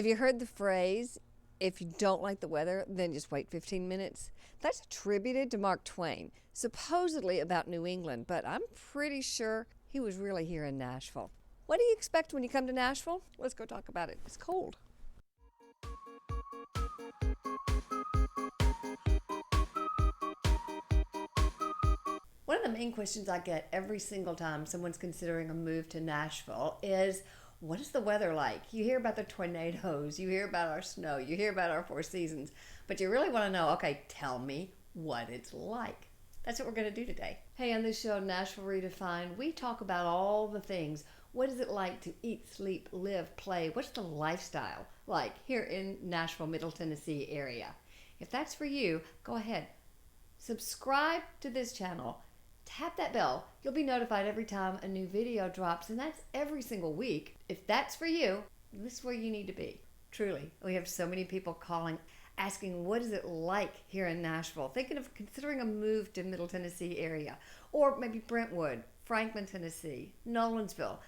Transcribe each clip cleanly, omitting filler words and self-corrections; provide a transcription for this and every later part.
Have you heard the phrase, if you don't like the weather, then just wait 15 minutes? That's attributed to Mark Twain, supposedly about New England, but I'm pretty sure he was really here in Nashville. What do you expect when you come to Nashville? Let's go talk about it. It's cold. One of the main questions I get every single time someone's considering a move to Nashville is, what is the weather like? You hear about the tornadoes, you hear about our snow, you hear about our four seasons, but you really want to know, okay, tell me what it's like. That's what we're going to do today. Hey, on this show, Nashville Redefined, we talk about all the things. What is it like to eat, sleep, live, play? What's the lifestyle like here in Nashville, Middle Tennessee area? If that's for you, go ahead. Subscribe to this channel. Tap that bell. You'll be notified every time a new video drops, and that's every single week. If that's for you, this is where you need to be. Truly. We have so many people calling, asking what is it like here in Nashville, thinking of considering a move to Middle Tennessee area, or maybe Brentwood, Franklin, Tennessee, Nolensville,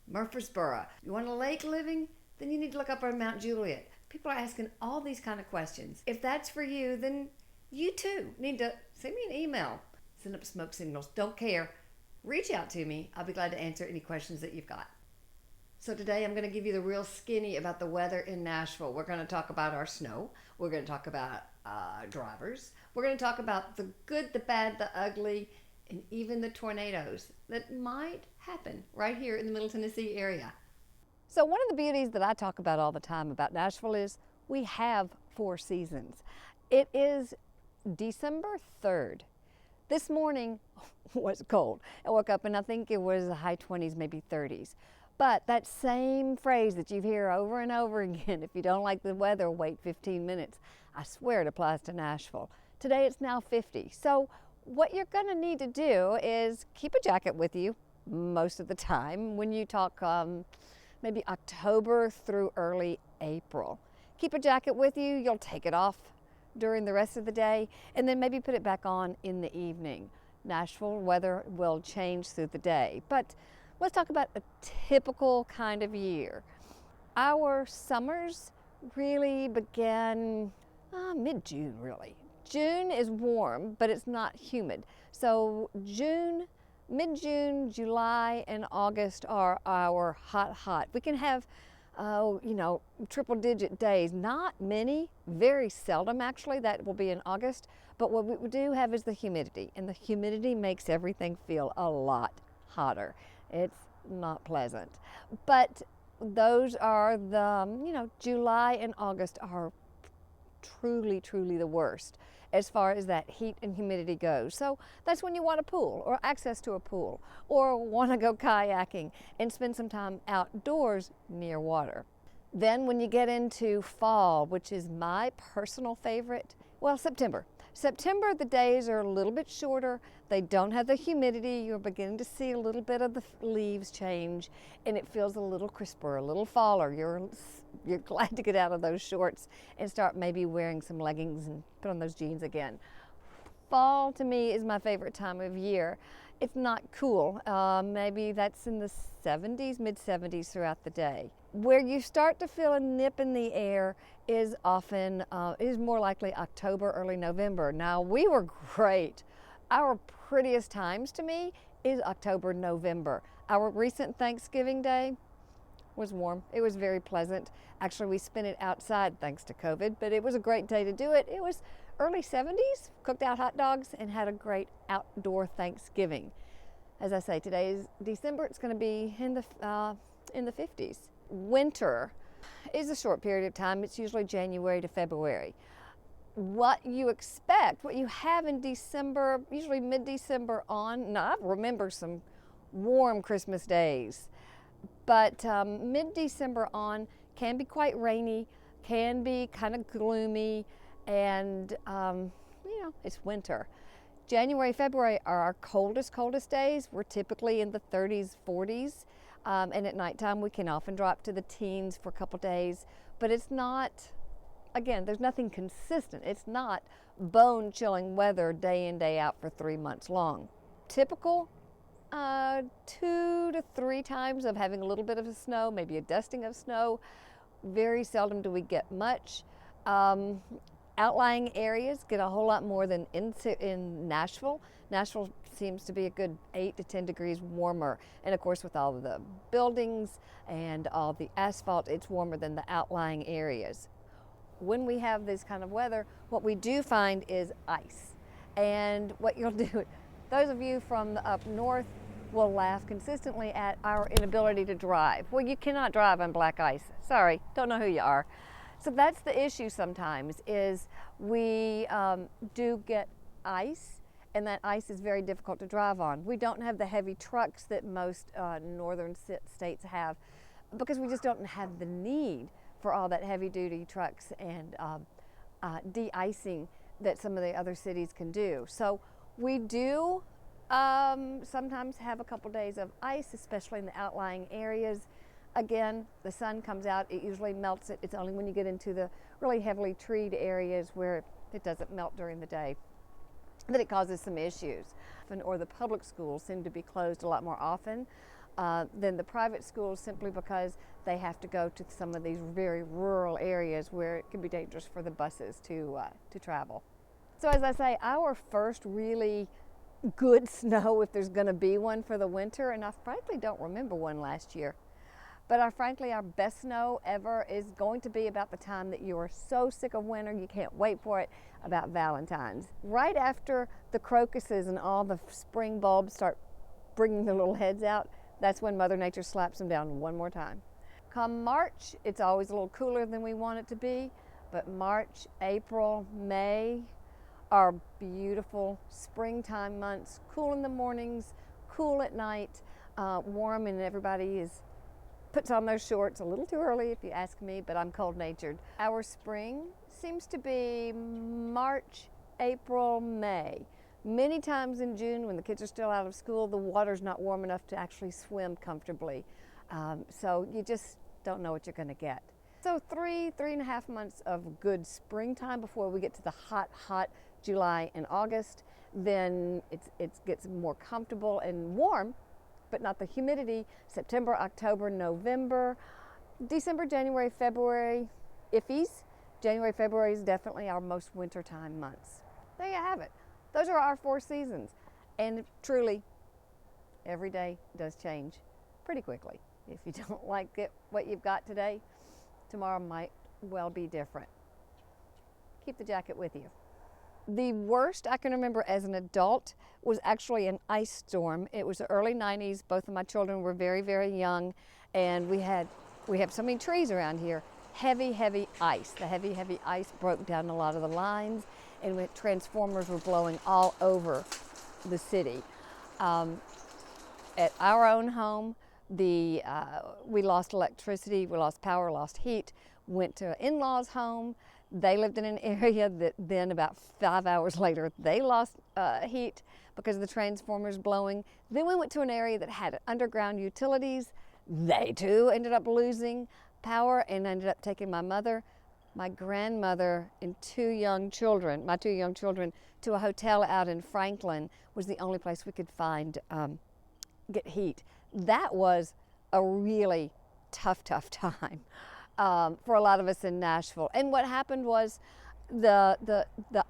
Murfreesboro. You want a lake living? Then you need to look up on Mount Juliet. People are asking all these kind of questions. If that's for you, then you too need to send me an email. Send up smoke signals. Don't care. Reach out to me. I'll be glad to answer any questions that you've got. So today I'm going to give you the real skinny about the weather in Nashville. We're going to talk about our snow. We're going to talk about drivers. We're going to talk about the good, the bad, the ugly, and even the tornadoes that might happen right here in the Middle Tennessee area. So one of the beauties that I talk about all the time about Nashville is we have four seasons. It is December 3rd. This morning was cold. I woke up and I think it was the high 20s, maybe 30s. But that same phrase that you hear over and over again, if you don't like the weather, wait 15 minutes. I swear it applies to Nashville. Today it's now 50. So what you're going to need to do is keep a jacket with you most of the time when you talk maybe October through early April. Keep a jacket with you. You'll take it off during the rest of the day, and then maybe put it back on in the evening. Nashville weather will change through the day, but let's talk about a typical kind of year. Our summers really began mid-June, really. June is warm, but it's not humid. So mid-June, July, and August are our hot. We can have triple-digit days. Not many, very seldom actually. That will be in August. But what we do have is the humidity, and the humidity makes everything feel a lot hotter. It's not pleasant. But those are the, July and August are truly, truly the worst as far as that heat and humidity goes. So that's when you want a pool or access to a pool, or want to go kayaking and spend some time outdoors near water. Then when you get into fall, which is my personal favorite, September. September, the days are a little bit shorter. They don't have the humidity. You're beginning to see a little bit of the leaves change, and it feels a little crisper, a little faller. You're glad to get out of those shorts and start maybe wearing some leggings and put on those jeans again. Fall to me is my favorite time of year. It's not cool. Maybe that's in the 70s, mid-70s throughout the day. Where you start to feel a nip in the air is more likely October, early November. Now, we were great. Our prettiest times to me is October, November. Our recent Thanksgiving Day was warm. It was very pleasant. Actually, we spent it outside thanks to COVID, but it was a great day to do it. It was early 70s, cooked out hot dogs, and had a great outdoor Thanksgiving. As I say, today is December. It's going to be in the 50s. Winter is a short period of time. It's usually January to February. What you expect, what you have in December, usually mid-December on, now I remember some warm Christmas days, but mid-December on can be quite rainy, can be kind of gloomy, and it's winter. January, February are our coldest days. We're typically in the 30s, 40s, and at nighttime we can often drop to the teens for a couple days, but it's not, again, there's nothing consistent. It's not bone-chilling weather day in, day out for 3 months long. Typical 2 to 3 times of having a little bit of snow, maybe a dusting of snow. Very seldom do we get much. Um, Outlying areas get a whole lot more than in Nashville. Nashville seems to be a good 8 to 10 degrees warmer. And of course, with all of the buildings and all the asphalt, it's warmer than the outlying areas. When we have this kind of weather, what we do find is ice. And what you'll do, those of you from the up north will laugh consistently at our inability to drive. Well, you cannot drive on black ice. Sorry, don't know who you are. So that's the issue sometimes, is we do get ice, and that ice is very difficult to drive on. We don't have the heavy trucks that most northern states have, because we just don't have the need for all that heavy duty trucks and de-icing that some of the other cities can do. So we do sometimes have a couple days of ice, especially in the outlying areas. Again, the sun comes out, it usually melts it. It's only when you get into the really heavily treed areas where it doesn't melt during the day that it causes some issues. Or the public schools seem to be closed a lot more often than the private schools, simply because they have to go to some of these very rural areas where it can be dangerous for the buses to travel. So as I say, our first really good snow, if there's going to be one for the winter, and I frankly don't remember one last year. But frankly, our best snow ever is going to be about the time that you are so sick of winter you can't wait for it, about Valentine's. Right after the crocuses and all the spring bulbs start bringing their little heads out, that's when Mother Nature slaps them down one more time. Come March, it's always a little cooler than we want it to be, but March, April, May are beautiful springtime months. Cool in the mornings, cool at night, warm, and everybody puts on those shorts a little too early if you ask me, but I'm cold-natured. Our spring seems to be March, April, May. Many times in June, when the kids are still out of school, the water's not warm enough to actually swim comfortably. So you just don't know what you're going to get. So 3.5 months of good springtime before we get to the hot July and August. Then it gets more comfortable and warm, but not the humidity. September, October, November, December, January, February, iffies. January, February is definitely our most wintertime months. There you have it. Those are our 4 seasons. And truly, every day does change pretty quickly. If you don't like what you've got today, tomorrow might well be different. Keep the jacket with you. The worst I can remember as an adult was actually an ice storm. It was the early 90s. Both of my children were very, very young, and we have so many trees around here. Heavy ice. The heavy ice broke down a lot of the lines, and transformers were blowing all over the city. At our own home, we lost electricity, we lost power, lost heat. Went to in-laws' home. They lived in an area that then about 5 hours later, they lost heat because of the transformers blowing. Then we went to an area that had underground utilities. They too ended up losing power and ended up taking my mother, my grandmother, and my 2 young children to a hotel out in Franklin. Was the only place we could find get heat. That was a really tough time. For a lot of us in Nashville. And what happened was the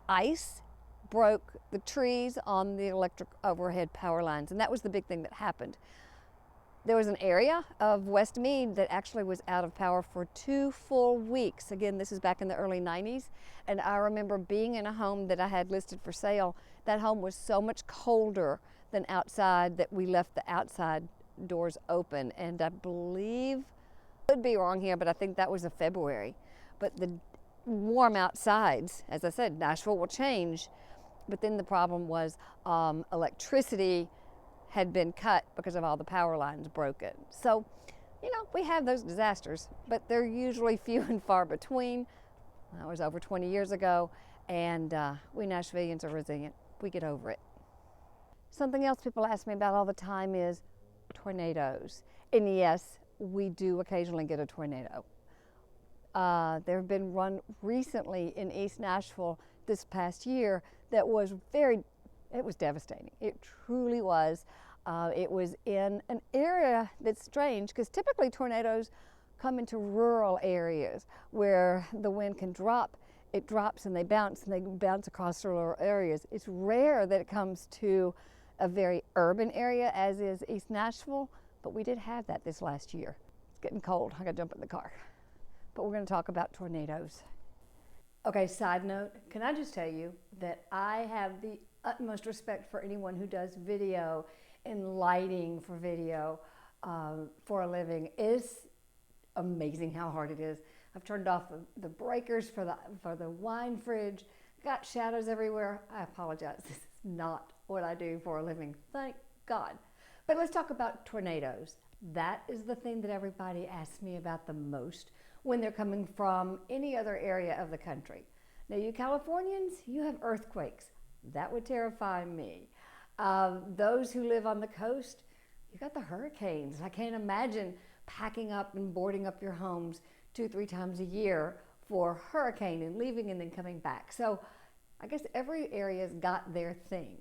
ice broke the trees on the electric overhead power lines, and that was the big thing that happened. There was an area of West Meade that actually was out of power for 2 full weeks. Again, this is back in the early 90s, and I remember being in a home that I had listed for sale. That home was so much colder than outside that we left the outside doors open, and I believe, could be wrong here, but I think that was a February. But the warm outsides, as I said, Nashville will change, but then the problem was electricity had been cut because of all the power lines broken. So, we have those disasters, but they're usually few and far between. That was over 20 years ago, and we Nashvillians are resilient. We get over it. Something else people ask me about all the time is tornadoes. And yes, we do occasionally get a tornado. There have been one recently in East Nashville this past year that was it was devastating. It truly was. It was in an area that's strange because typically tornadoes come into rural areas where the wind can drop, it drops and they bounce across rural areas. It's rare that it comes to a very urban area as is East Nashville, but we did have that this last year. It's getting cold, I gotta jump in the car. But we're gonna talk about tornadoes. Okay, side note, can I just tell you that I have the utmost respect for anyone who does video and lighting for video for a living. It's amazing how hard it is. I've turned off the breakers for the wine fridge, got shadows everywhere. I apologize, this is not what I do for a living, thank God. But let's talk about tornadoes. That is the thing that everybody asks me about the most when they're coming from any other area of the country. Now, you Californians, you have earthquakes. That would terrify me. Those who live on the coast, you got the hurricanes. I can't imagine packing up and boarding up your homes 2-3 times a year for hurricane and leaving and then coming back. So I guess every area's got their thing.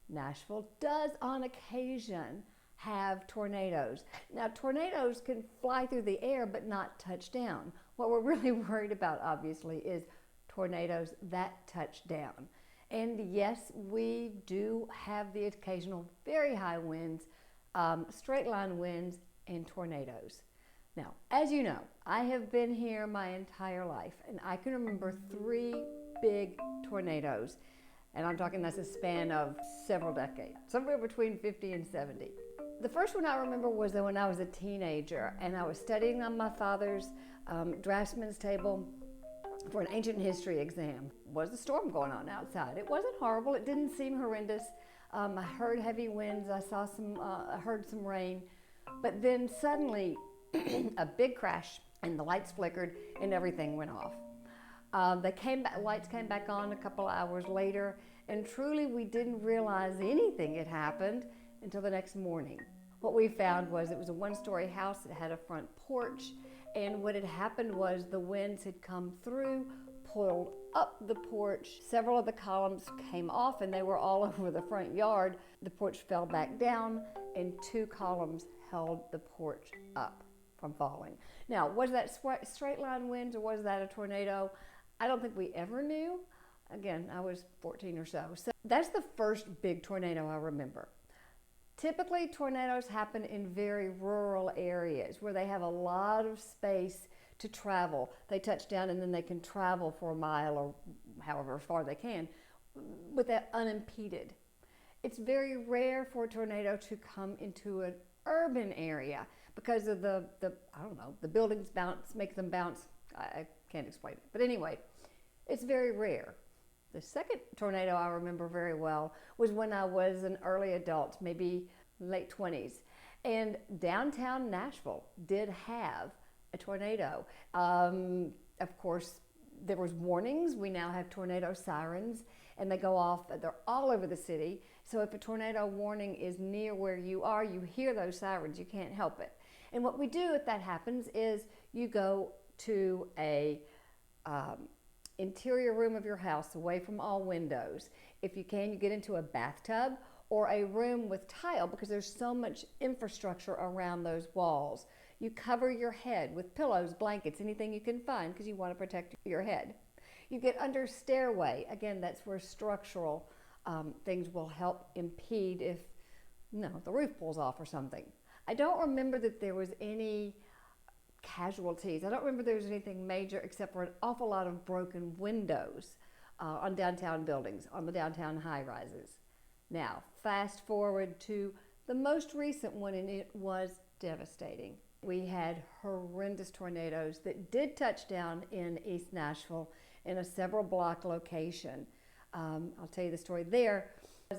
Nashville does on occasion have tornadoes. Now, tornadoes can fly through the air but not touch down. What we're really worried about, obviously, is tornadoes that touch down. And yes, we do have the occasional very high winds, straight line winds, and tornadoes. Now, as you know, I have been here my entire life, and I can remember 3 big tornadoes. And I'm talking that's a span of several decades, somewhere between 50 and 70. The first one I remember was when I was a teenager, and I was studying on my father's draftsman's table for an ancient history exam. Was a storm going on outside. It wasn't horrible. It didn't seem horrendous. I heard heavy winds. I saw heard some rain. But then suddenly, a big crash, and the lights flickered, and everything went off. Lights came back on a couple of hours later, and truly we didn't realize anything had happened until the next morning. What we found was it was a 1-story house. It had a front porch, and what had happened was the winds had come through, pulled up the porch. Several of the columns came off, and they were all over the front yard. The porch fell back down, and 2 columns held the porch up from falling. Now, was that straight line winds or was that a tornado? I don't think we ever knew. Again, I was 14 or so. So that's the first big tornado I remember. Typically, tornadoes happen in very rural areas where they have a lot of space to travel. They touch down and then they can travel for a mile or however far they can with that unimpeded. It's very rare for a tornado to come into an urban area because of the buildings make them bounce. I can't explain it. But anyway, it's very rare. The second tornado I remember very well was when I was an early adult, maybe late 20s. And downtown Nashville did have a tornado. Of course, there was warnings. We now have tornado sirens, and they go off. They're all over the city. So if a tornado warning is near where you are, you hear those sirens. You can't help it. And what we do if that happens is you go to a interior room of your house away from all windows. If you can, you get into a bathtub or a room with tile because there's so much infrastructure around those walls. You cover your head with pillows, blankets, anything you can find because you want to protect your head. You get under stairway. Again, that's where structural things will help impede if the roof pulls off or something. I don't remember that there was any casualties. I don't remember there was anything major except for an awful lot of broken windows on downtown buildings, on the downtown high-rises. Now, fast forward to the most recent one, and it was devastating. We had horrendous tornadoes that did touch down in East Nashville in a several block location. I'll tell you the story there.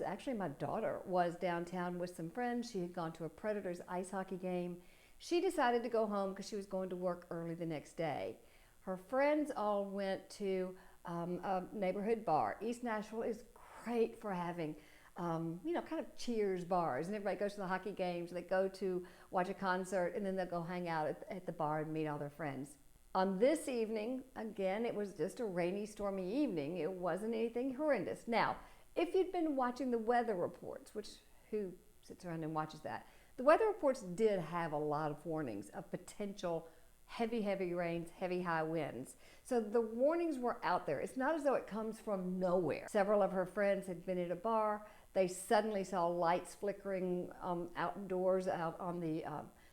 Actually, my daughter was downtown with some friends. She had gone to a Predators ice hockey game. She decided to go home because she was going to work early the next day. Her friends all went to a neighborhood bar. East Nashville is great for having, kind of cheers bars. And everybody goes to the hockey games. They go to watch a concert, and then they'll go hang out at the bar and meet all their friends. On this evening, again, it was just a rainy, stormy evening. It wasn't anything horrendous. Now, if you'd been watching the weather reports, which who sits around and watches that? The weather reports did have a lot of warnings of potential heavy, heavy rains, heavy, high winds. So the warnings were out there. It's not as though it comes from nowhere. Several of her friends had been at a bar. They suddenly saw lights flickering outdoors out on the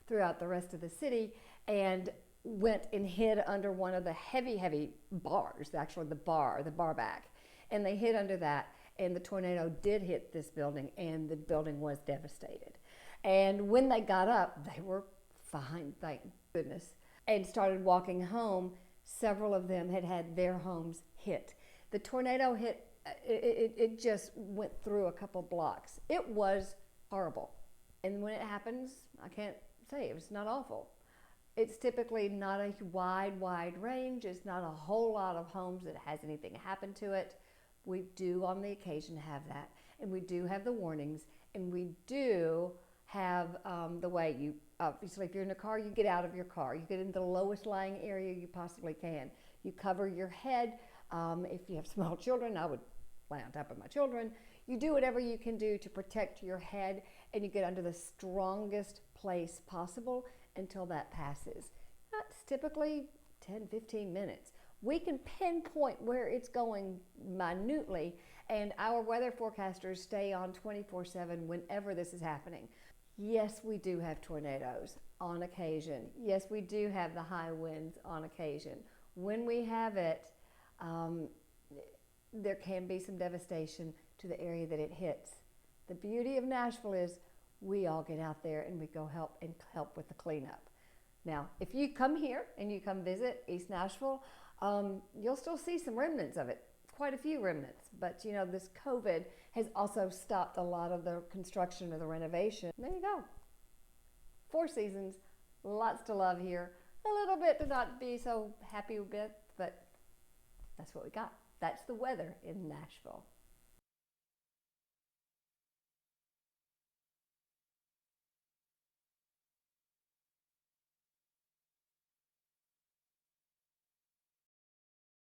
throughout the rest of the city, and went and hid under one of the heavy, heavy bars, actually the bar back. And they hid under that, and the tornado did hit this building, and the building was devastated. And when they got up, they were fine, thank goodness, and started walking home. Several of them had had their homes hit. The tornado hit, it just went through a couple blocks. It was horrible. And when it happens, I can't say it was not awful. It's typically not a wide range. It's not a whole lot of homes that has anything happen to it. We do on the occasion have that. And we do have the warnings. And we do have the way you, obviously if you're in a car, you get out of your car. You get in the lowest lying area you possibly can. You cover your head. If you have small children, I would lay on top of my children. You do whatever you can do to protect your head, and you get under the strongest place possible until that passes. That's typically 10-15 minutes. We can pinpoint where it's going minutely, and our weather forecasters stay on 24/7 whenever this is happening. Yes, we do have tornadoes on occasion. Yes, we do have the high winds on occasion. When we have it, there can be some devastation to the area that it hits. The beauty of Nashville is we all get out there and we go help with the cleanup. Now, if you come here and you come visit East Nashville, you'll still see some remnants of it, quite a few remnants. But you know, this COVID has also stopped a lot of the construction or the renovation. There you go. 4 seasons, lots to love here. A little bit to not be so happy with, but that's what we got. That's the weather in Nashville.